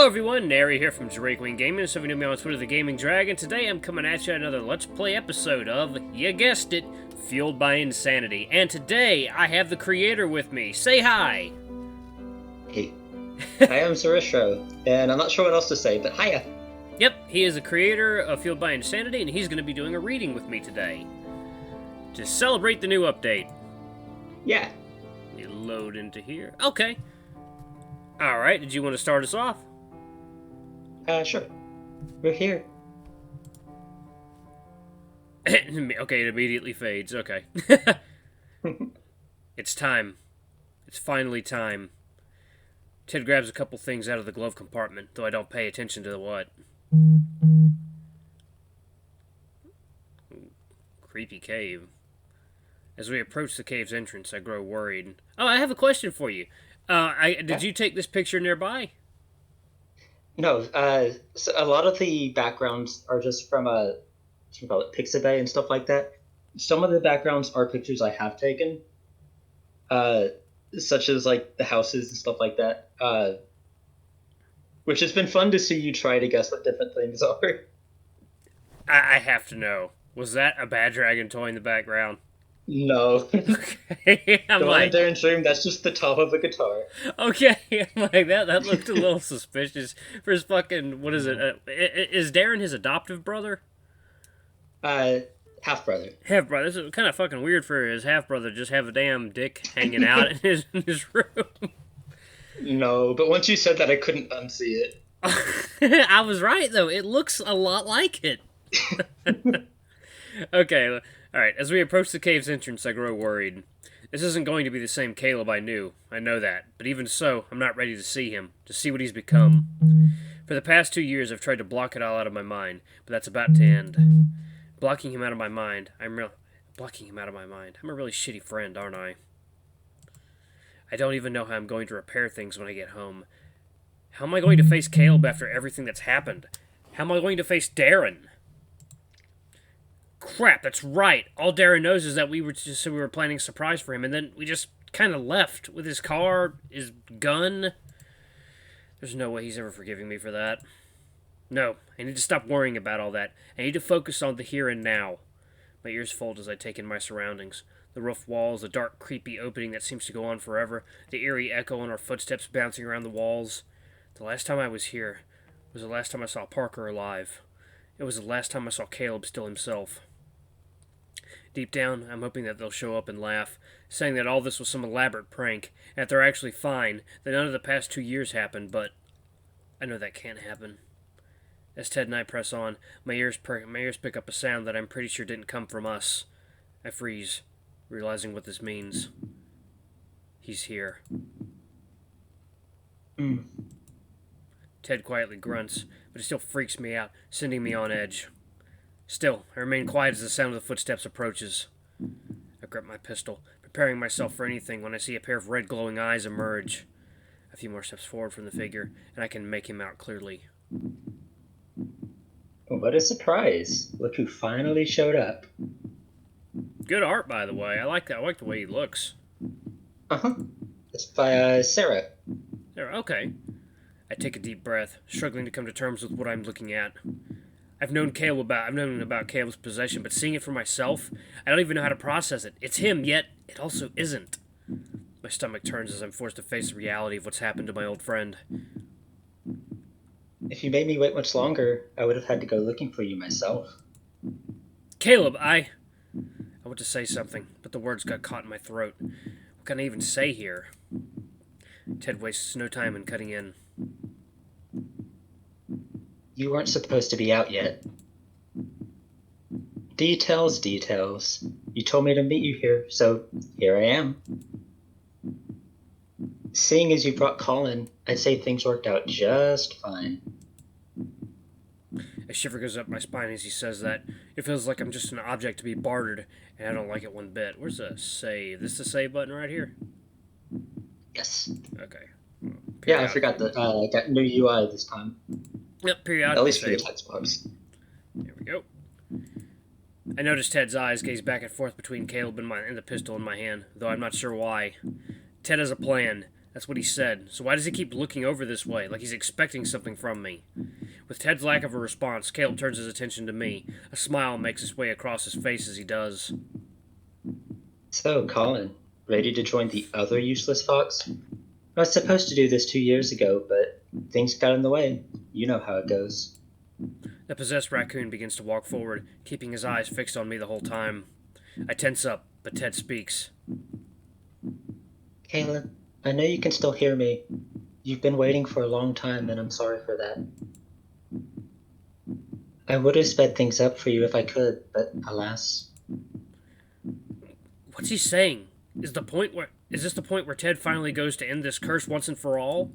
everyone, Nary here from Xarishro Gaming. So if you know me on Twitter, the Gaming Dragon. Today I'm coming at you another Let's Play episode of, you guessed it, Fueled by Insanity. And today I have the creator with me. Say hi! Hey, I am Xarishro, and I'm not sure what else to say, but hiya! Yep, he is the creator of Fueled by Insanity, and he's going to be doing a reading with me today. To celebrate the new update. Yeah. Let me load into here. Okay. Alright, did you want to start us off? Sure. We're here. Okay, it immediately fades. Okay. It's time. It's finally time. Ted grabs a couple things out of the glove compartment, though I don't pay attention to the what. Creepy cave. As we approach the cave's entrance, I grow worried. Oh, I have a question for you. Did you take this picture nearby? No, so a lot of the backgrounds are just from what do you call it, Pixabay and stuff like that. Some of the backgrounds are pictures I have taken, such as like the houses and stuff like that. Which has been fun to see you try to guess what different things are. I have to know. Was that a bad dragon toy in the background? No. Okay, I'm The one in like, Darren's room, that's just the top of a guitar. okay, I'm like that looked a little suspicious for his fucking, what is it? Is Darren his adoptive brother? Half brother. Half brother. This is kind of fucking weird for his half brother just have a damn dick hanging out in his room. No, but once you said that, I couldn't unsee it. I was right though. It looks a lot like it. Okay, alright. As we approach the cave's entrance, I grow worried. This isn't going to be the same Caleb I knew. I know that. But even so, I'm not ready to see him. To see what he's become. For the past 2 years, I've tried to block it all out of my mind. But that's about to end. Blocking him out of my mind. I'm a really shitty friend, aren't I? I don't even know how I'm going to repair things when I get home. How am I going to face Caleb after everything that's happened? How am I going to face Darren? Crap, that's right. All Darren knows is that we were planning a surprise for him, and then we just kind of left with his car, his gun. There's no way he's ever forgiving me for that. No, I need to stop worrying about all that. I need to focus on the here and now. My ears fold as I take in my surroundings. The rough walls, the dark, creepy opening that seems to go on forever, the eerie echo on our footsteps bouncing around the walls. The last time I was here was the last time I saw Parker alive. It was the last time I saw Caleb still himself. Deep down, I'm hoping that they'll show up and laugh, saying that all this was some elaborate prank, and that they're actually fine, that none of the past 2 years happened, but I know that can't happen. As Ted and I press on, my ears pick up a sound that I'm pretty sure didn't come from us. I freeze, realizing what this means. He's here. Ted quietly grunts, but it still freaks me out, sending me on edge. Still, I remain quiet as the sound of the footsteps approaches. I grip my pistol, preparing myself for anything when I see a pair of red glowing eyes emerge. A few more steps forward from the figure, and I can make him out clearly. What a surprise. Look who finally showed up. Good art, by the way. I like that. I like the way he looks. Uh-huh. It's by, Sarah. There, okay. I take a deep breath, struggling to come to terms with what I'm looking at. I've known about Caleb's possession, but seeing it for myself, I don't even know how to process it. It's him, yet it also isn't. My stomach turns as I'm forced to face the reality of what's happened to my old friend. If you made me wait much longer, I would have had to go looking for you myself. Caleb, I want to say something, but the words got caught in my throat. What can I even say here? Ted wastes no time in cutting in. You weren't supposed to be out yet. Details. You told me to meet you here, so here I am. Seeing as you brought Colin, I'd say things worked out just fine. A shiver goes up my spine as he says that. It feels like I'm just an object to be bartered, and I don't like it one bit. Where's the save? This the save button right here? Yes. Okay. Yeah, I forgot that I got new UI this time. Yep, periodic. At least for the text box. There we go. I noticed Ted's eyes gaze back and forth between Caleb and the pistol in my hand, though I'm not sure why. Ted has a plan That's what he said. So why does he keep looking over this way, like he's expecting something from me? With Ted's lack of a response, Caleb turns his attention to me. A smile makes its way across his face as he does. So, Colin, ready to join the other useless fox? I was supposed to do this 2 years ago, but things got in the way. You know how it goes. The possessed raccoon begins to walk forward, keeping his eyes fixed on me the whole time. I tense up, but Ted speaks. Caleb, I know you can still hear me. You've been waiting for a long time, and I'm sorry for that. I would have sped things up for you if I could, but alas. What's he saying? Is this the point where Ted finally goes to end this curse once and for all?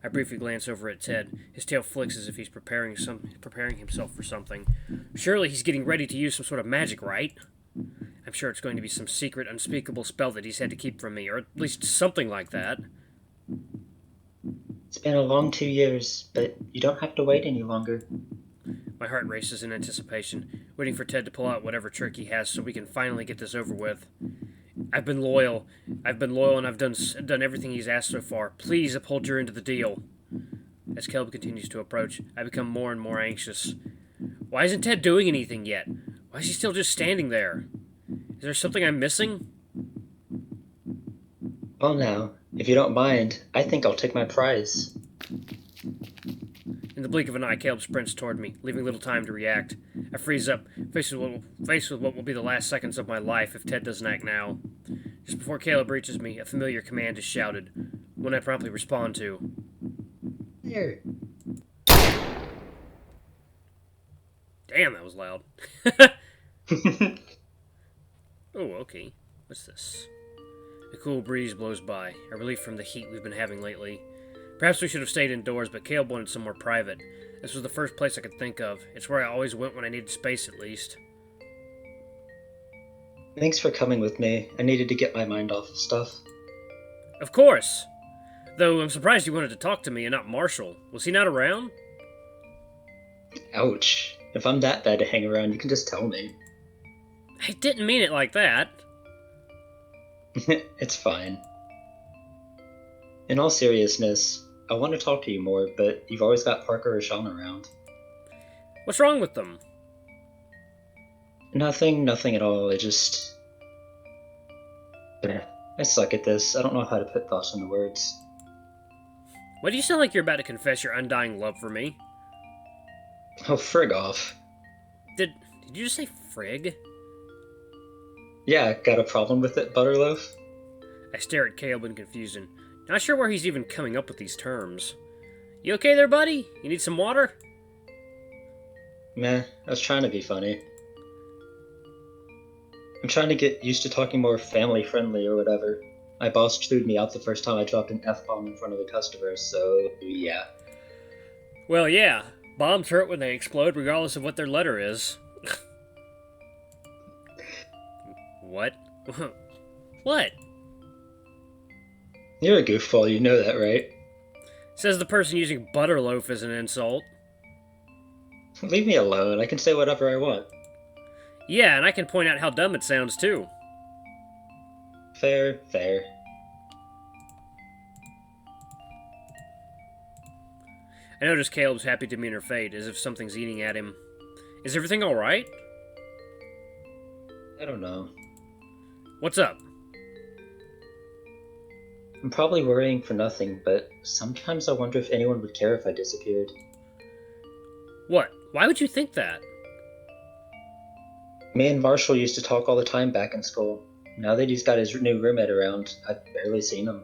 I briefly glance over at Ted. His tail flicks as if he's preparing himself for something. Surely he's getting ready to use some sort of magic, right? I'm sure it's going to be some secret, unspeakable spell that he's had to keep from me, or at least something like that. It's been a long 2 years, but you don't have to wait any longer. My heart races in anticipation, waiting for Ted to pull out whatever trick he has so we can finally get this over with. I've been loyal, and I've done everything he's asked so far. Please uphold your end of the deal. As Caleb continues to approach, I become more and more anxious. Why isn't Ted doing anything yet? Why is he still just standing there? Is there something I'm missing? Well now, if you don't mind, I think I'll take my prize. In the blink of an eye, Caleb sprints toward me, leaving little time to react. I freeze up, faced with what will be the last seconds of my life if Ted doesn't act now. Just before Caleb reaches me, a familiar command is shouted, one I promptly respond to. There. Damn, that was loud. Oh, okay. What's this? A cool breeze blows by, a relief from the heat we've been having lately. Perhaps we should have stayed indoors, but Caleb wanted somewhere private. This was the first place I could think of. It's where I always went when I needed space, at least. Thanks for coming with me. I needed to get my mind off of stuff. Of course! Though I'm surprised you wanted to talk to me and not Marshall. Was he not around? Ouch. If I'm that bad to hang around, you can just tell me. I didn't mean it like that. It's fine. In all seriousness, I want to talk to you more, but you've always got Parker or Sean around. What's wrong with them? Nothing at all. I suck at this. I don't know how to put thoughts into words. Why do you sound like you're about to confess your undying love for me? Oh, frig off. Did you just say frig? Yeah, got a problem with it, Butterloaf? I stare at Caleb in confusion. Not sure where he's even coming up with these terms. You okay there, buddy? You need some water? Meh, I was trying to be funny. I'm trying to get used to talking more family-friendly or whatever. My boss chewed me out the first time I dropped an F-bomb in front of the customers, so yeah. Well, yeah. Bombs hurt when they explode, regardless of what their letter is. What? What? You're a goofball, you know that, right? Says the person using butterloaf as an insult. Leave me alone, I can say whatever I want. Yeah, and I can point out how dumb it sounds, too. Fair. I notice Caleb's happy demeanor fade, as if something's eating at him. Is everything alright? I don't know. What's up? I'm probably worrying for nothing, but sometimes I wonder if anyone would care if I disappeared. What? Why would you think that? Me and Marshall used to talk all the time back in school. Now that he's got his new roommate around, I've barely seen him.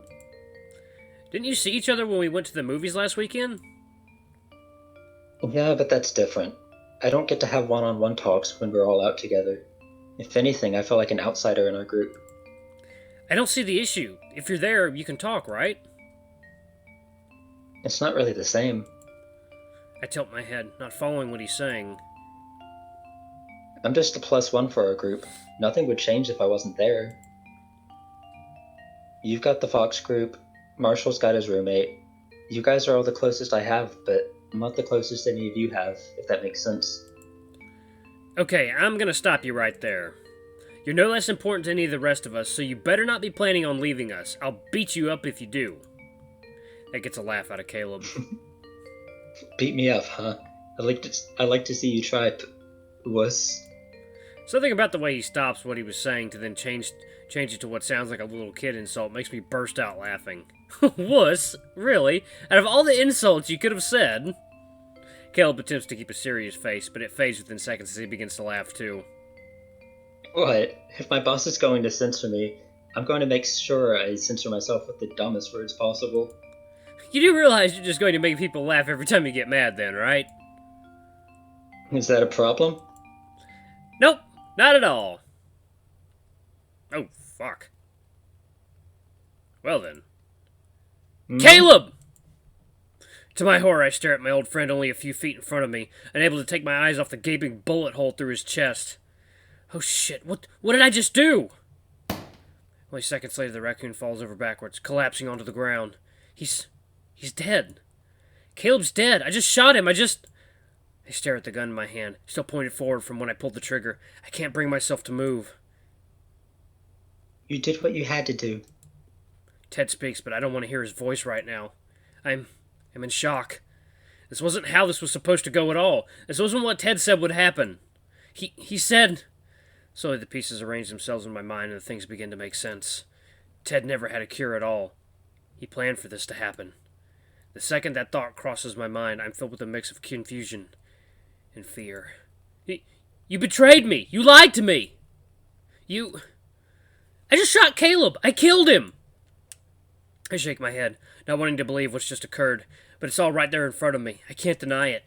Didn't you see each other when we went to the movies last weekend? Yeah, but that's different. I don't get to have one-on-one talks when we're all out together. If anything, I feel like an outsider in our group. I don't see the issue. If you're there, you can talk, right? It's not really the same. I tilt my head, not following what he's saying. I'm just a +1 for our group. Nothing would change if I wasn't there. You've got the Fox group, Marshall's got his roommate. You guys are all the closest I have, but I'm not the closest any of you have, if that makes sense. Okay, I'm gonna stop you right there. You're no less important to any of the rest of us, so you better not be planning on leaving us. I'll beat you up if you do. That gets a laugh out of Caleb. Beat me up, huh? I like to see you try, wuss. Something about the way he stops what he was saying to then change it to what sounds like a little kid insult makes me burst out laughing. Wuss? Really? Out of all the insults you could have said? Caleb attempts to keep a serious face, but it fades within seconds as he begins to laugh too. What? If my boss is going to censor me, I'm going to make sure I censor myself with the dumbest words possible. You do realize you're just going to make people laugh every time you get mad then, right? Is that a problem? Nope, not at all. Oh, fuck. Well then. Caleb! To my horror, I stare at my old friend only a few feet in front of me, unable to take my eyes off the gaping bullet hole through his chest. Oh shit, what did I just do? Only seconds later, the raccoon falls over backwards, collapsing onto the ground. He's dead. Caleb's dead. I just shot him. I stare at the gun in my hand, still pointed forward from when I pulled the trigger. I can't bring myself to move. You did what you had to do. Ted speaks, but I don't want to hear his voice right now. I'm in shock. This wasn't how this was supposed to go at all. This wasn't what Ted said would happen. He said... Slowly the pieces arrange themselves in my mind and things begin to make sense. Ted never had a cure at all. He planned for this to happen. The second that thought crosses my mind, I'm filled with a mix of confusion and fear. You betrayed me! You lied to me! I just shot Caleb! I killed him! I shake my head, not wanting to believe what's just occurred, but it's all right there in front of me. I can't deny it.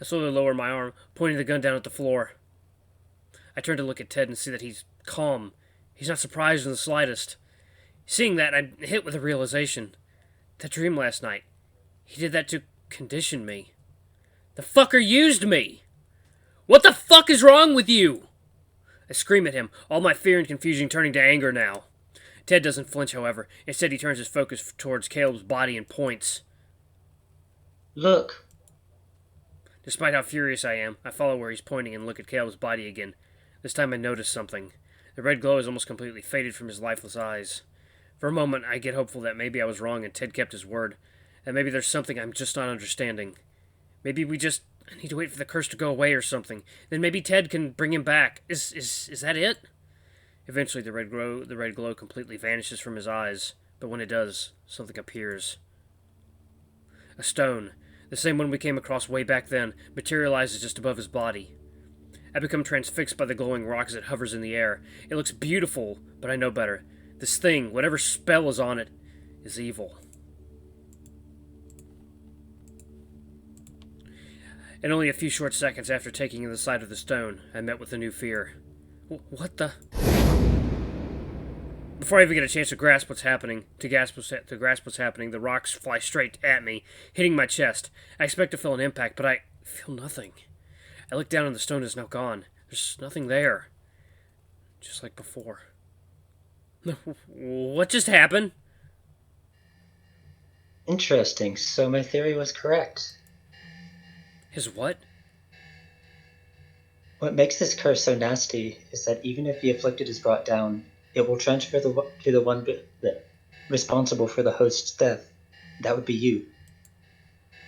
I slowly lower my arm, pointing the gun down at the floor. I turn to look at Ted and see that he's calm. He's not surprised in the slightest. Seeing that, I'm hit with a realization. That dream last night, he did that to condition me. The fucker used me! What the fuck is wrong with you? I scream at him, all my fear and confusion turning to anger now. Ted doesn't flinch, however. Instead, he turns his focus towards Caleb's body and points. Look. Despite how furious I am, I follow where he's pointing and look at Caleb's body again. This time I notice something. The red glow has almost completely faded from his lifeless eyes. For a moment, I get hopeful that maybe I was wrong and Ted kept his word. That maybe there's something I'm just not understanding. Maybe we just need to wait for the curse to go away or something. Then maybe Ted can bring him back. Is that it? Eventually, the red glow completely vanishes from his eyes. But when it does, something appears. A stone, the same one we came across way back then, materializes just above his body. I become transfixed by the glowing rock as it hovers in the air. It looks beautiful, but I know better. This thing, whatever spell is on it, is evil. And only a few short seconds after taking in the sight of the stone, I met with a new fear. What the... Before I even get a chance to grasp what's happening, the rocks fly straight at me, hitting my chest. I expect to feel an impact, but I feel nothing. I look down and the stone is now gone. There's nothing there. Just like before. What just happened? Interesting. So my theory was correct. His what? What makes this curse so nasty is that even if the afflicted is brought down, it will transfer to the one responsible for the host's death. That would be you.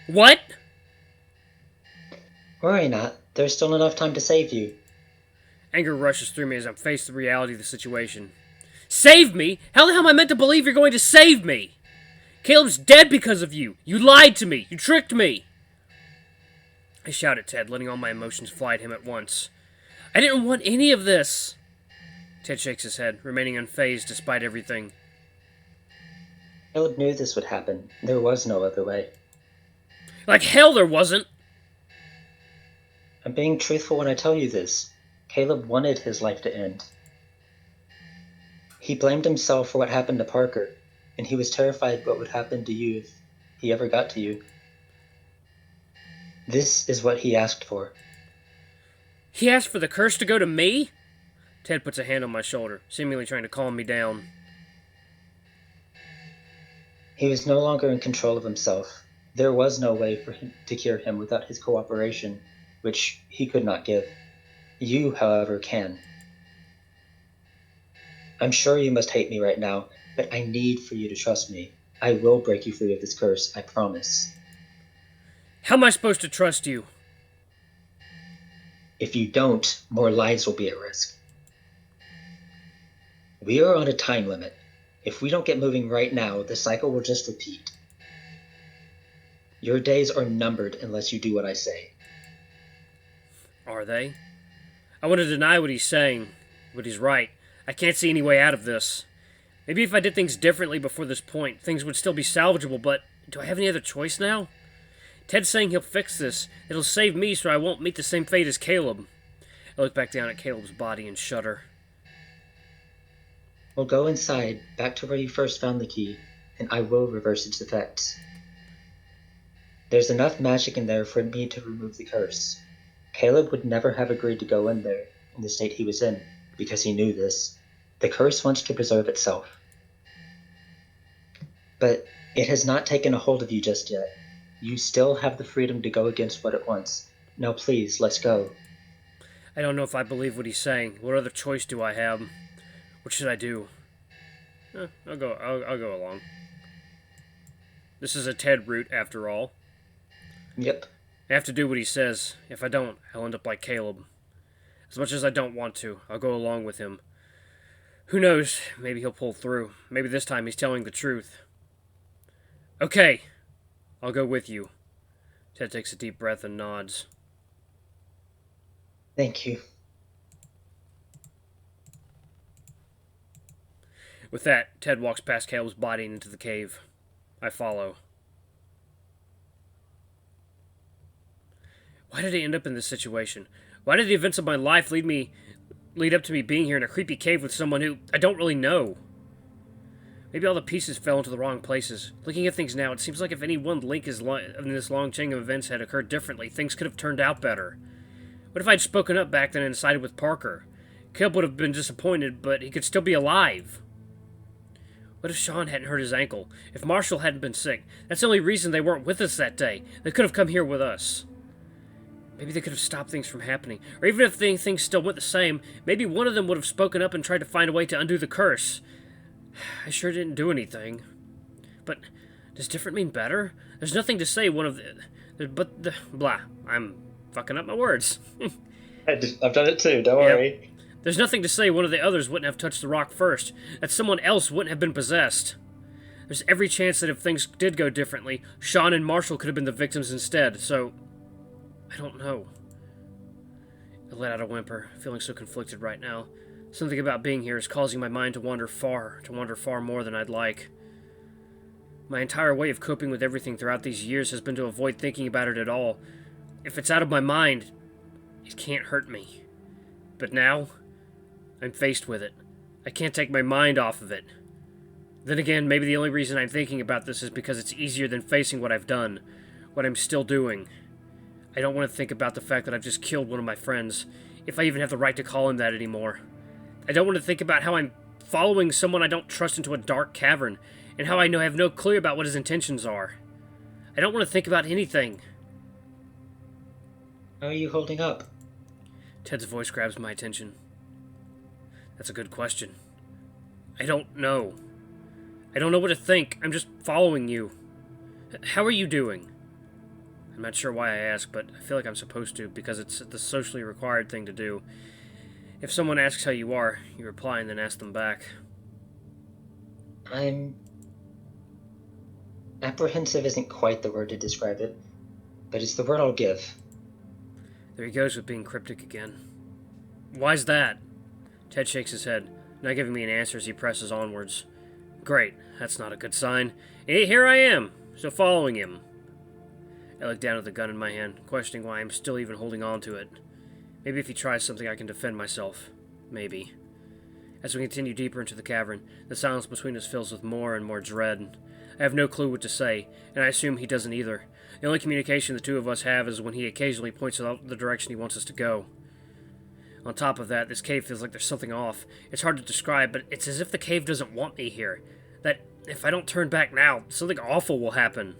What? Worry not. There's still enough time to save you. Anger rushes through me as I'm faced with the reality of the situation. Save me? How the hell am I meant to believe you're going to save me? Caleb's dead because of you. You lied to me. You tricked me. I shout at Ted, letting all my emotions fly at him at once. I didn't want any of this. Ted shakes his head, remaining unfazed despite everything. Caleb knew this would happen. There was no other way. Like hell there wasn't. I'm being truthful when I tell you this. Caleb wanted his life to end. He blamed himself for what happened to Parker, and he was terrified what would happen to you if he ever got to you. This is what he asked for. He asked for the curse to go to me? Ted puts a hand on my shoulder, seemingly trying to calm me down. He was no longer in control of himself. There was no way for him to cure him without his cooperation, which he could not give. You, however, can. I'm sure you must hate me right now, but I need for you to trust me. I will break you free of this curse, I promise. How am I supposed to trust you? If you don't, more lives will be at risk. We are on a time limit. If we don't get moving right now, the cycle will just repeat. Your days are numbered unless you do what I say. Are they? I want to deny what he's saying, but he's right. I can't see any way out of this. Maybe if I did things differently before this point, things would still be salvageable, but do I have any other choice now? Ted's saying he'll fix this. It'll save me so I won't meet the same fate as Caleb. I look back down at Caleb's body and shudder. We'll go inside, back to where you first found the key, and I will reverse its effects. There's enough magic in there for me to remove the curse. Caleb would never have agreed to go in there, in the state he was in, because he knew this. The curse wants to preserve itself. But it has not taken a hold of you just yet. You still have the freedom to go against what it wants. Now please, let's go. I don't know if I believe what he's saying. What other choice do I have? What should I do? I'll go along. This is a Ted route, after all. Yep. I have to do what he says. If I don't, I'll end up like Caleb. As much as I don't want to, I'll go along with him. Who knows? Maybe he'll pull through. Maybe this time he's telling the truth. Okay, I'll go with you. Ted takes a deep breath and nods. Thank you. With that, Ted walks past Caleb's body and into the cave. I follow. Why did I end up in this situation? Why did the events of my life lead up to me being here in a creepy cave with someone who I don't really know? Maybe all the pieces fell into the wrong places. Looking at things now, it seems like if any one link in this long chain of events had occurred differently, things could have turned out better. What if I'd spoken up back then and sided with Parker? Caleb would have been disappointed, but he could still be alive. What if Sean hadn't hurt his ankle? If Marshall hadn't been sick? That's the only reason they weren't with us that day. They could have come here with us. Maybe they could have stopped things from happening. Or even if things still went the same, maybe one of them would have spoken up and tried to find a way to undo the curse. I sure didn't do anything. But does different mean better? There's nothing to say one of the... Blah. I'm fucking up my words. I've done it too, don't worry. There's nothing to say one of the others wouldn't have touched the rock first. That someone else wouldn't have been possessed. There's every chance that if things did go differently, Sean and Marshall could have been the victims instead, so... I don't know. I let out a whimper, feeling so conflicted right now. Something about being here is causing my mind to wander far more than I'd like. My entire way of coping with everything throughout these years has been to avoid thinking about it at all. If it's out of my mind, it can't hurt me. But now, I'm faced with it. I can't take my mind off of it. Then again, maybe the only reason I'm thinking about this is because it's easier than facing what I've done, what I'm still doing. I don't want to think about the fact that I've just killed one of my friends, if I even have the right to call him that anymore. I don't want to think about how I'm following someone I don't trust into a dark cavern, and how I have no clue about what his intentions are. I don't want to think about anything. How are you holding up? Ted's voice grabs my attention. That's a good question. I don't know. I don't know what to think. I'm just following you. How are you doing? I'm not sure why I ask, but I feel like I'm supposed to, because it's the socially required thing to do. If someone asks how you are, you reply and then ask them back. I'm... apprehensive isn't quite the word to describe it, but it's the word I'll give. There he goes with being cryptic again. Why's that? Ted shakes his head, not giving me an answer as he presses onwards. Great, that's not a good sign. Here I am, still following him. I look down at the gun in my hand, questioning why I'm still even holding on to it. Maybe if he tries something I can defend myself. Maybe. As we continue deeper into the cavern, the silence between us fills with more and more dread. I have no clue what to say, and I assume he doesn't either. The only communication the two of us have is when he occasionally points out the direction he wants us to go. On top of that, this cave feels like there's something off. It's hard to describe, but it's as if the cave doesn't want me here. That if I don't turn back now, something awful will happen.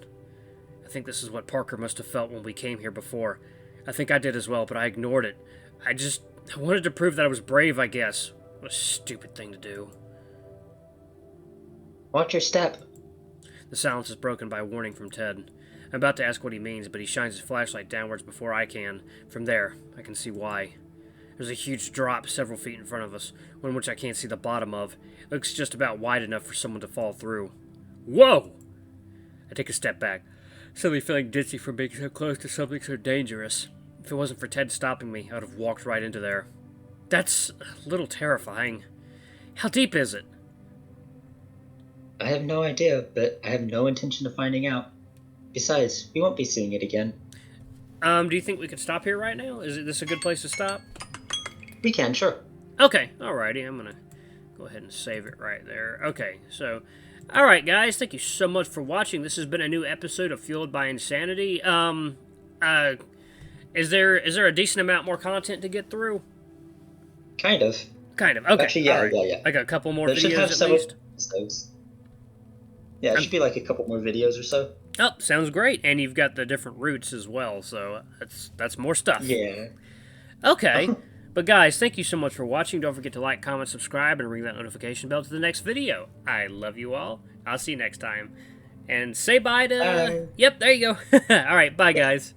I think this is what Parker must have felt when we came here before. I think I did as well, but I ignored it. I wanted to prove that I was brave, I guess. What a stupid thing to do. Watch your step. The silence is broken by a warning from Ted. I'm about to ask what he means, but he shines his flashlight downwards before I can. From there, I can see why. There's a huge drop several feet in front of us, one which I can't see the bottom of. It looks just about wide enough for someone to fall through. Whoa! I take a step back, suddenly feeling dizzy from being so close to something so dangerous. If it wasn't for Ted stopping me, I would have walked right into there. That's a little terrifying. How deep is it? I have no idea, but I have no intention of finding out. Besides, we won't be seeing it again. Do you think we could stop here right now? Is this a good place to stop? We can, sure. Okay, alrighty, I'm gonna go ahead and save it right there. Okay, so, alright guys, thank you so much for watching. This has been a new episode of Fueled by Insanity. Is there a decent amount more content to get through? Kind of. Kind of, okay. Actually, yeah, right. yeah. Like a couple more There should have videos at least? episodes. Yeah, it should be like a couple more videos or so. Oh, sounds great. And you've got the different routes as well, so that's more stuff. Yeah. Okay. But guys, thank you so much for watching. Don't forget to like, comment, subscribe, and ring that notification bell to the next video. I love you all. I'll see you next time. And say bye to... Bye. Yep, there you go. Alright, bye guys.